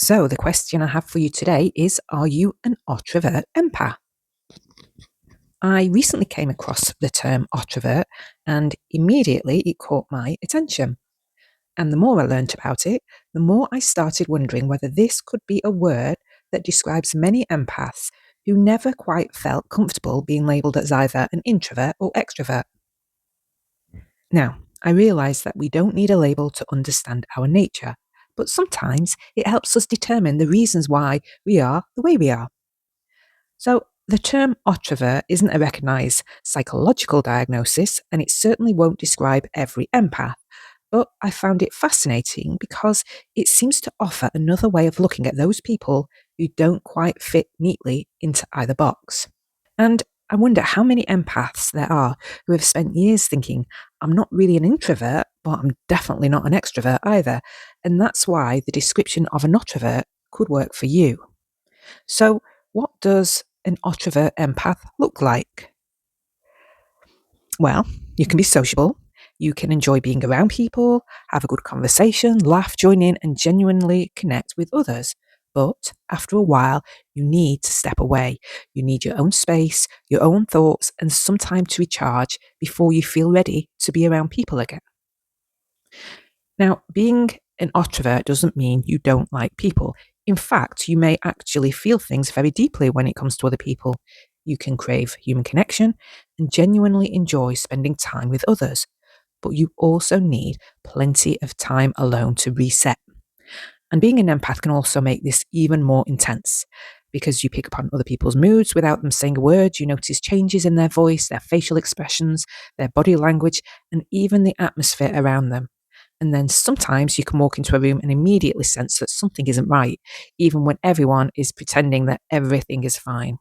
So, the question I have for you today is: are you an Otrovert empath? I recently came across the term Otrovert and immediately it caught my attention. And the more I learnt about it, the more I started wondering whether this could be a word that describes many empaths who never quite felt comfortable being labelled as either an introvert or extrovert. Now, I realise that we don't need a label to understand our nature, but sometimes it helps us determine the reasons why we are the way we are. So, the term Otrovert isn't a recognised psychological diagnosis, and it certainly won't describe every empath. But I found it fascinating because it seems to offer another way of looking at those people who don't quite fit neatly into either box. And I wonder how many empaths there are who have spent years thinking, I'm not really an introvert, but I'm definitely not an extrovert either. And that's why the description of an Otrovert could work for you. So, what does an Otrovert empath look like? Well, you can be sociable, you can enjoy being around people, have a good conversation, laugh, join in, and genuinely connect with others. But after a while, you need to step away. You need your own space, your own thoughts, and some time to recharge before you feel ready to be around people again. Now, being an Otrovert doesn't mean you don't like people. In fact, you may actually feel things very deeply when it comes to other people. You can crave human connection and genuinely enjoy spending time with others, but you also need plenty of time alone to reset. And being an empath can also make this even more intense because you pick up on other people's moods without them saying a word. You notice changes in their voice, their facial expressions, their body language, and even the atmosphere around them. And then sometimes you can walk into a room and immediately sense that something isn't right, even when everyone is pretending that everything is fine.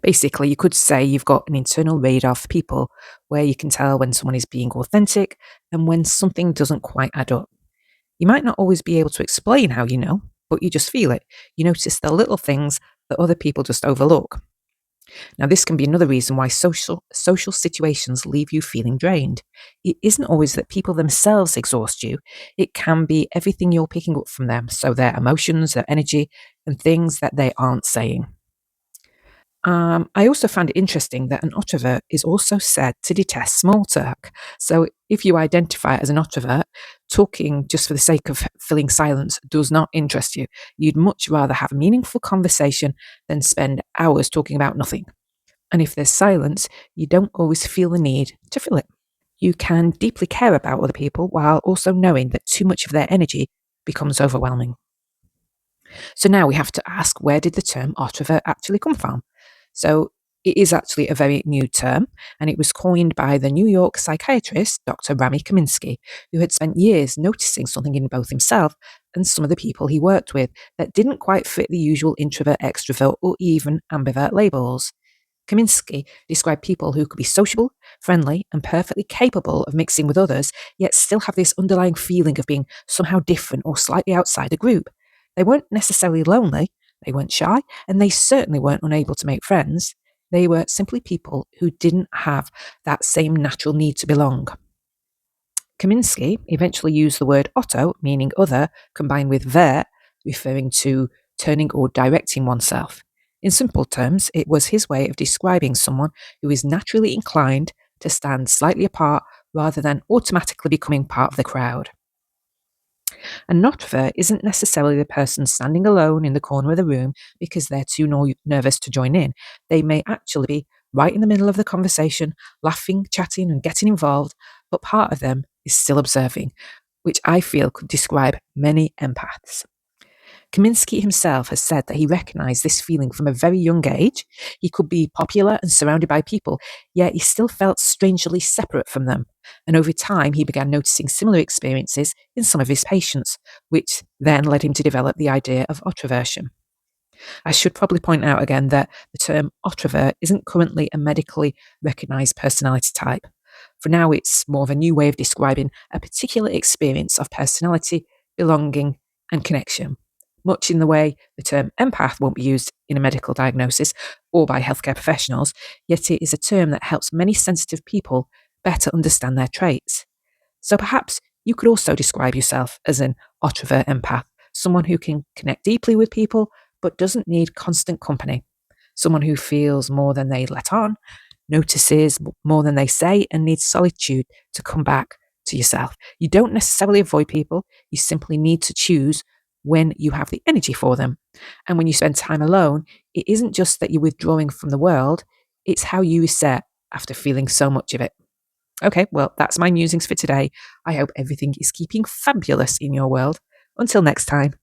Basically, you could say you've got an internal radar for people where you can tell when someone is being authentic and when something doesn't quite add up. You might not always be able to explain how you know, but you just feel it. You notice the little things that other people just overlook. Now, this can be another reason why social situations leave you feeling drained. It isn't always that people themselves exhaust you. It can be everything you're picking up from them, so their emotions, their energy, and things that they aren't saying. I also found it interesting that an Otrovert is also said to detest small talk. So if you identify as an Otrovert, talking just for the sake of filling silence does not interest you. You'd much rather have a meaningful conversation than spend hours talking about nothing. And if there's silence, you don't always feel the need to fill it. You can deeply care about other people while also knowing that too much of their energy becomes overwhelming. So now we have to ask, where did the term Otrovert actually come from? So it is actually a very new term, and it was coined by the New York psychiatrist Dr. Rami Kaminsky, who had spent years noticing something in both himself and some of the people he worked with that didn't quite fit the usual introvert, extrovert, or even ambivert labels. Kaminsky described people who could be sociable, friendly, and perfectly capable of mixing with others, yet still have this underlying feeling of being somehow different or slightly outside a group. They weren't necessarily lonely, they weren't shy, and they certainly weren't unable to make friends. They were simply people who didn't have that same natural need to belong. Kaminsky eventually used the word Otto, meaning other, combined with ver, referring to turning or directing oneself. In simple terms, it was his way of describing someone who is naturally inclined to stand slightly apart rather than automatically becoming part of the crowd. A notver isn't necessarily the person standing alone in the corner of the room because they're too nervous to join in. They may actually be right in the middle of the conversation, laughing, chatting, and getting involved, but part of them is still observing, which I feel could describe many empaths. Kaminsky himself has said that he recognized this feeling from a very young age. He could be popular and surrounded by people, yet he still felt strangely separate from them. And over time, he began noticing similar experiences in some of his patients, which then led him to develop the idea of Otroversion. I should probably point out again that the term Otrovert isn't currently a medically recognized personality type. For now, it's more of a new way of describing a particular experience of personality, belonging, and connection. Much in the way the term empath won't be used in a medical diagnosis or by healthcare professionals, yet it is a term that helps many sensitive people better understand their traits. So perhaps you could also describe yourself as an Otrovert empath, someone who can connect deeply with people but doesn't need constant company, someone who feels more than they let on, notices more than they say, and needs solitude to come back to yourself. You don't necessarily avoid people, you simply need to choose when you have the energy for them. And when you spend time alone, it isn't just that you're withdrawing from the world, it's how you reset after feeling so much of it. Okay, well, that's my musings for today. I hope everything is keeping fabulous in your world. Until next time.